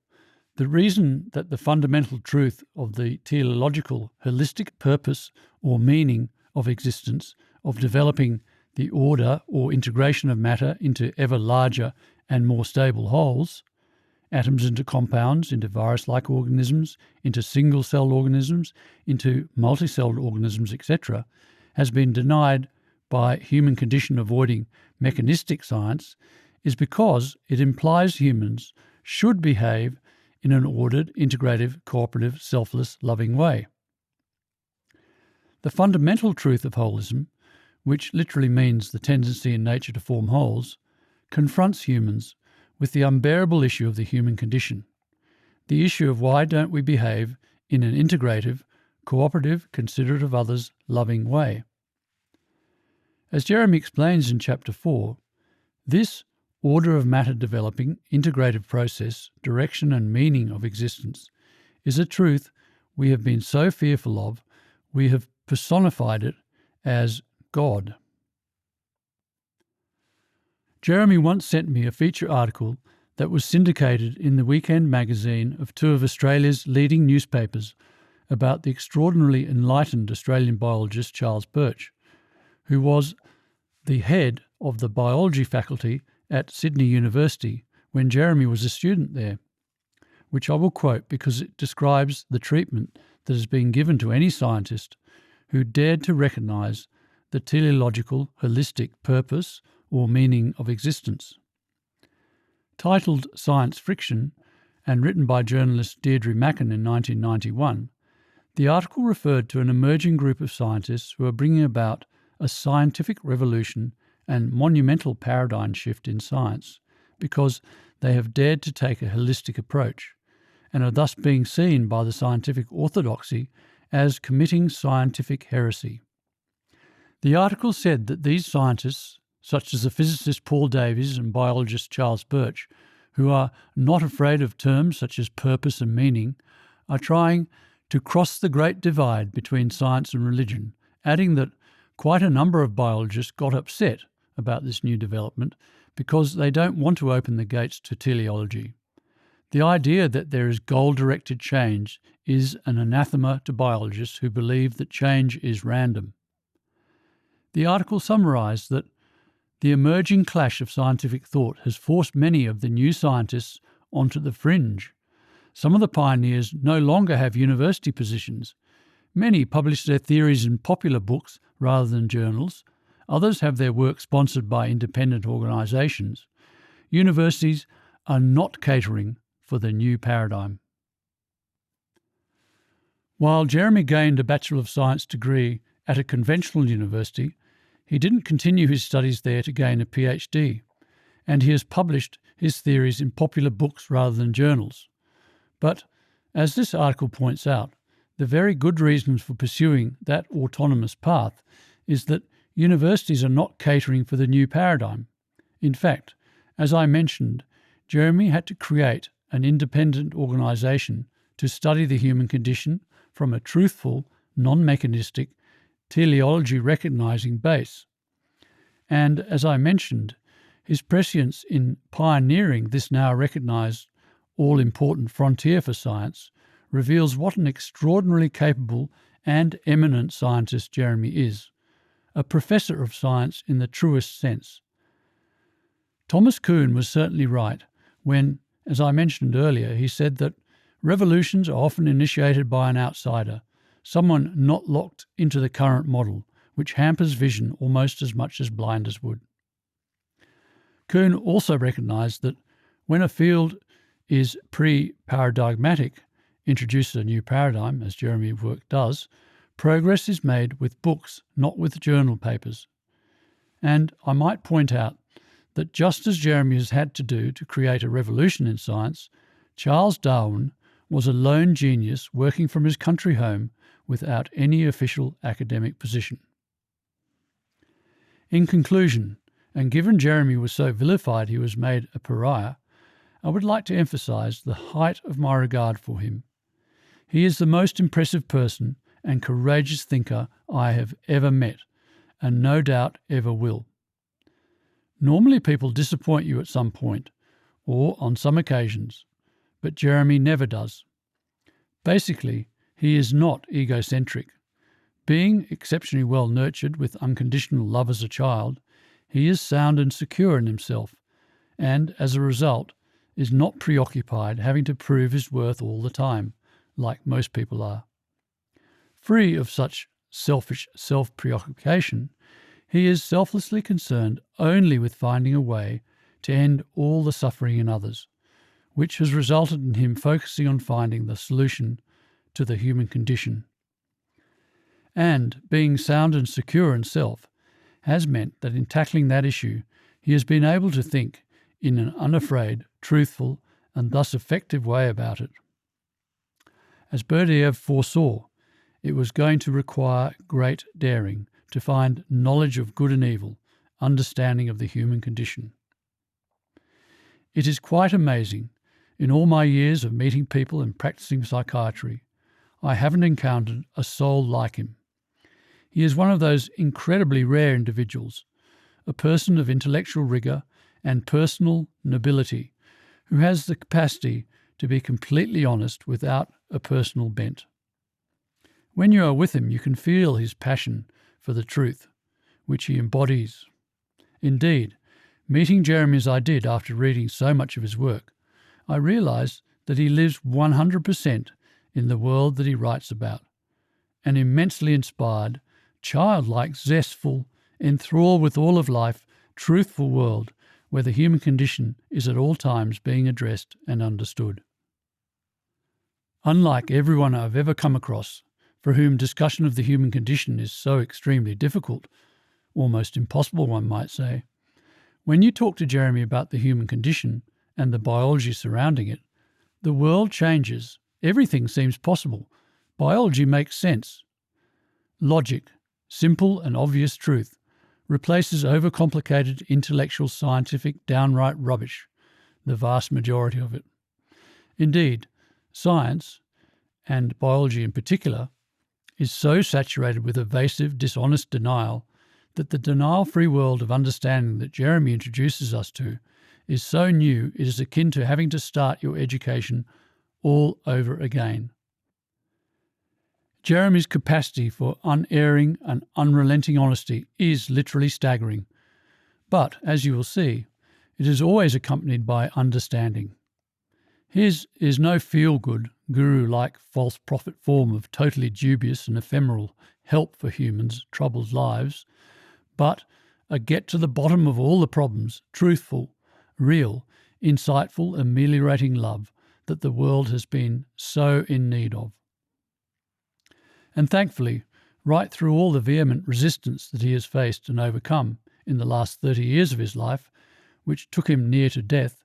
[SPEAKER 1] the reason that the fundamental truth of the teleological holistic purpose or meaning of existence, of developing the order or integration of matter into ever larger and more stable wholes, atoms into compounds, into virus-like organisms, into single-celled organisms, into multicelled organisms, etc., has been denied by human condition avoiding mechanistic science is because it implies humans should behave in an ordered, integrative, cooperative, selfless, loving way. The fundamental truth of holism, which literally means the tendency in nature to form wholes, confronts humans with the unbearable issue of the human condition, the issue of why don't we behave in an integrative, cooperative, considerate of others, loving way. As Jeremy explains in Chapter 4, this order of matter developing, integrative process, direction and meaning of existence is a truth we have been so fearful of, we have personified it as God. Jeremy once sent me a feature article that was syndicated in the weekend magazine of two of Australia's leading newspapers about the extraordinarily enlightened Australian biologist Charles Birch, who was the head of the biology faculty at Sydney University when Jeremy was a student there, which I will quote because it describes the treatment that has been given to any scientist who dared to recognise the teleological holistic purpose or meaning of existence. Titled Science Friction and written by journalist Deirdre Mackin in 1991, the article referred to an emerging group of scientists who are bringing about a scientific revolution and monumental paradigm shift in science because they have dared to take a holistic approach and are thus being seen by the scientific orthodoxy as committing scientific heresy. The article said that these scientists, such as the physicist Paul Davies and biologist Charles Birch, who are not afraid of terms such as purpose and meaning, are trying to cross the great divide between science and religion, adding that quite a number of biologists got upset about this new development because they don't want to open the gates to teleology. The idea that there is goal-directed change is an anathema to biologists who believe that change is random. The article summarised that the emerging clash of scientific thought has forced many of the new scientists onto the fringe. Some of the pioneers no longer have university positions. Many publish their theories in popular books rather than journals. Others have their work sponsored by independent organisations. Universities are not catering for the new paradigm. While Jeremy gained a Bachelor of Science degree at a conventional university, he didn't continue his studies there to gain a PhD, and he has published his theories in popular books rather than journals. But, as this article points out, the very good reasons for pursuing that autonomous path is that universities are not catering for the new paradigm. In fact, as I mentioned, Jeremy had to create an independent organisation to study the human condition from a truthful, non-mechanistic, teleology recognising base. And as I mentioned, his prescience in pioneering this now recognised all-important frontier for science reveals what an extraordinarily capable and eminent scientist Jeremy is, a professor of science in the truest sense. Thomas Kuhn was certainly right when, as I mentioned earlier, he said that revolutions are often initiated by an outsider, someone not locked into the current model, which hampers vision almost as much as blinders would. Kuhn also recognised that when a field is pre-paradigmatic, introduces a new paradigm, as Jeremy's work does, progress is made with books, not with journal papers. And I might point out that just as Jeremy has had to do to create a revolution in science, Charles Darwin was a lone genius working from his country home without any official academic position. In conclusion, and given Jeremy was so vilified he was made a pariah, I would like to emphasise the height of my regard for him. He is the most impressive person and courageous thinker I have ever met, and no doubt ever will. Normally people disappoint you at some point, or on some occasions, but Jeremy never does. Basically, he is not egocentric. Being exceptionally well nurtured with unconditional love as a child, he is sound and secure in himself, and as a result, is not preoccupied having to prove his worth all the time, like most people are. Free of such selfish self-preoccupation, he is selflessly concerned only with finding a way to end all the suffering in others, which has resulted in him focusing on finding the solution to the human condition. And being sound and secure in self has meant that in tackling that issue, he has been able to think in an unafraid, truthful, and thus effective way about it. As Berdyaev foresaw, it was going to require great daring to find knowledge of good and evil, understanding of the human condition. It is quite amazing, in all my years of meeting people and practicing psychiatry, I haven't encountered a soul like him. He is one of those incredibly rare individuals, a person of intellectual rigour and personal nobility, who has the capacity to be completely honest without a personal bent. When you are with him, you can feel his passion for the truth, which he embodies. Indeed, meeting Jeremy as I did after reading so much of his work, I realised that he lives 100% in the world that he writes about, an immensely inspired, childlike, zestful, enthralled with all of life, truthful world where the human condition is at all times being addressed and understood. Unlike everyone I've ever come across, for whom discussion of the human condition is so extremely difficult, almost impossible one might say, when you talk to Jeremy about the human condition and the biology surrounding it, the world changes. Everything seems possible. Biology makes sense. Logic, simple and obvious truth, replaces overcomplicated intellectual scientific downright rubbish, the vast majority of it. Indeed, science, and biology in particular, is so saturated with evasive, dishonest denial that the denial-free world of understanding that Jeremy introduces us to is so new it is akin to having to start your education all over again. Jeremy's capacity for unerring and unrelenting honesty is literally staggering, but, as you will see, it is always accompanied by understanding. His is no feel-good, guru-like false prophet form of totally dubious and ephemeral help for humans' troubled lives, but a get-to-the-bottom of all the problems, truthful, real, insightful, ameliorating love that the world has been so in need of. And thankfully, right through all the vehement resistance that he has faced and overcome in the last 30 years of his life, which took him near to death,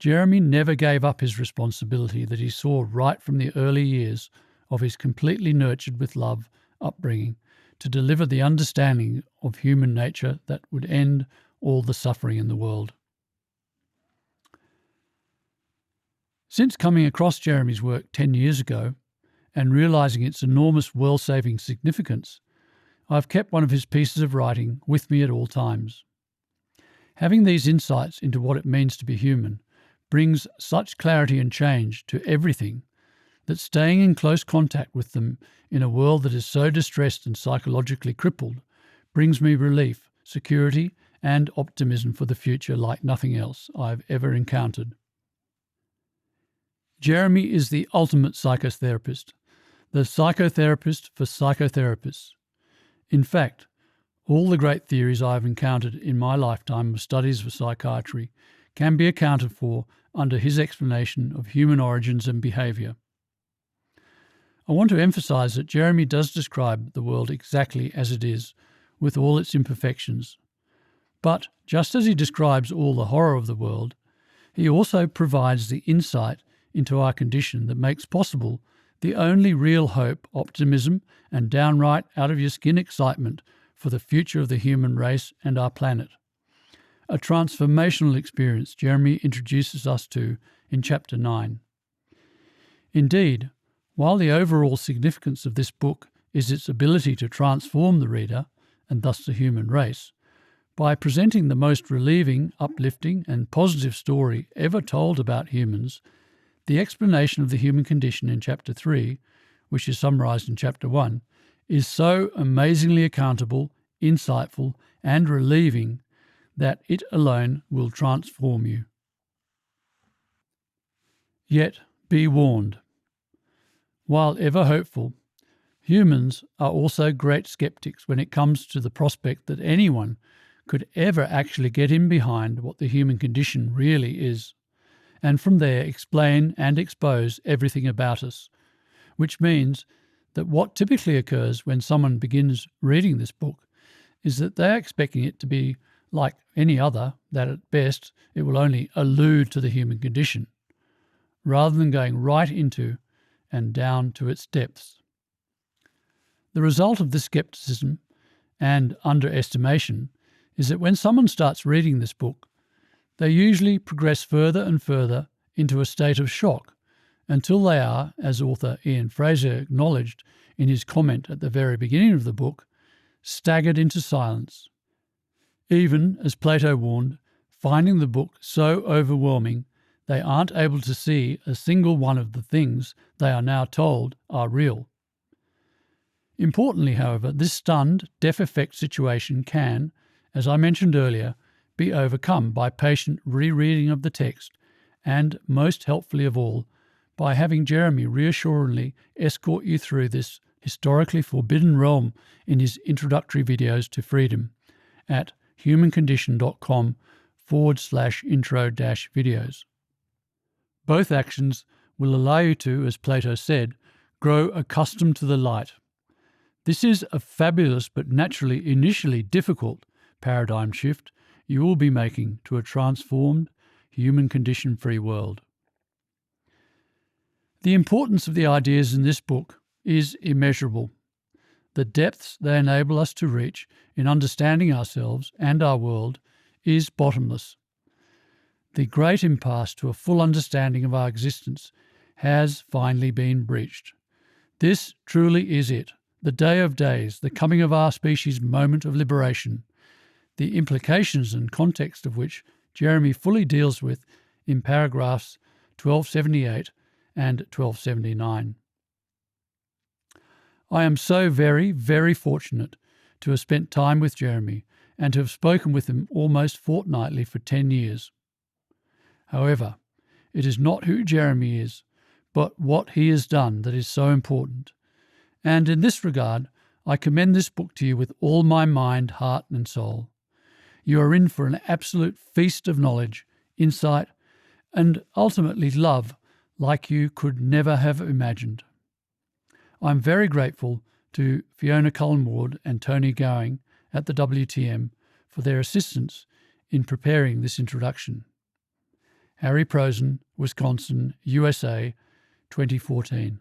[SPEAKER 1] Jeremy never gave up his responsibility that he saw right from the early years of his completely nurtured with love upbringing to deliver the understanding of human nature that would end all the suffering in the world. Since coming across Jeremy's work 10 years ago and realising its enormous world-saving significance, I've kept one of his pieces of writing with me at all times. Having these insights into what it means to be human brings such clarity and change to everything that staying in close contact with them in a world that is so distressed and psychologically crippled brings me relief, security, and optimism for the future like nothing else I've ever encountered. Jeremy is the ultimate psychotherapist, the psychotherapist for psychotherapists. In fact, all the great theories I have encountered in my lifetime of studies of psychiatry can be accounted for under his explanation of human origins and behaviour. I want to emphasise that Jeremy does describe the world exactly as it is, with all its imperfections. But just as he describes all the horror of the world, he also provides the insight into our condition that makes possible the only real hope, optimism, and downright out-of-your-skin excitement for the future of the human race and our planet. A transformational experience Jeremy introduces us to in Chapter 9. Indeed, while the overall significance of this book is its ability to transform the reader, and thus the human race, by presenting the most relieving, uplifting, and positive story ever told about humans, the explanation of the human condition in Chapter 3, which is summarised in Chapter 1, is so amazingly accountable, insightful, and relieving that it alone will transform you. Yet be warned. While ever hopeful, humans are also great skeptics when it comes to the prospect that anyone could ever actually get in behind what the human condition really is, and from there explain and expose everything about us, which means that what typically occurs when someone begins reading this book is that they're expecting it to be like any other, that at best it will only allude to the human condition, rather than going right into and down to its depths. The result of this skepticism and underestimation is that when someone starts reading this book, they usually progress further and further into a state of shock until they are, as author Ian Fraser acknowledged in his comment at the very beginning of the book, staggered into silence. Even, as Plato warned, finding the book so overwhelming they aren't able to see a single one of the things they are now told are real. Importantly, however, this stunned, deaf-effect situation can, as I mentioned earlier, be overcome by patient rereading of the text and, most helpfully of all, by having Jeremy reassuringly escort you through this historically forbidden realm in his introductory videos to freedom at humancondition.com/intro-videos. Both actions will allow you to, as Plato said, grow accustomed to the light. This is a fabulous but naturally initially difficult paradigm shift you will be making to a transformed, human condition-free world. The importance of the ideas in this book is immeasurable. The depths they enable us to reach in understanding ourselves and our world is bottomless. The great impasse to a full understanding of our existence has finally been breached. This truly is it, the day of days, the coming of our species' moment of liberation, the implications and context of which Jeremy fully deals with in paragraphs 1278 and 1279. I am so very, very fortunate to have spent time with Jeremy and to have spoken with him almost fortnightly for 10 years. However, it is not who Jeremy is, but what he has done that is so important. And in this regard, I commend this book to you with all my mind, heart and soul. You are in for an absolute feast of knowledge, insight, and ultimately love like you could never have imagined. I'm very grateful to Fiona Cullen-Ward and Tony Gowing at the WTM for their assistance in preparing this introduction. Harry Prosen, Wisconsin, USA, 2014.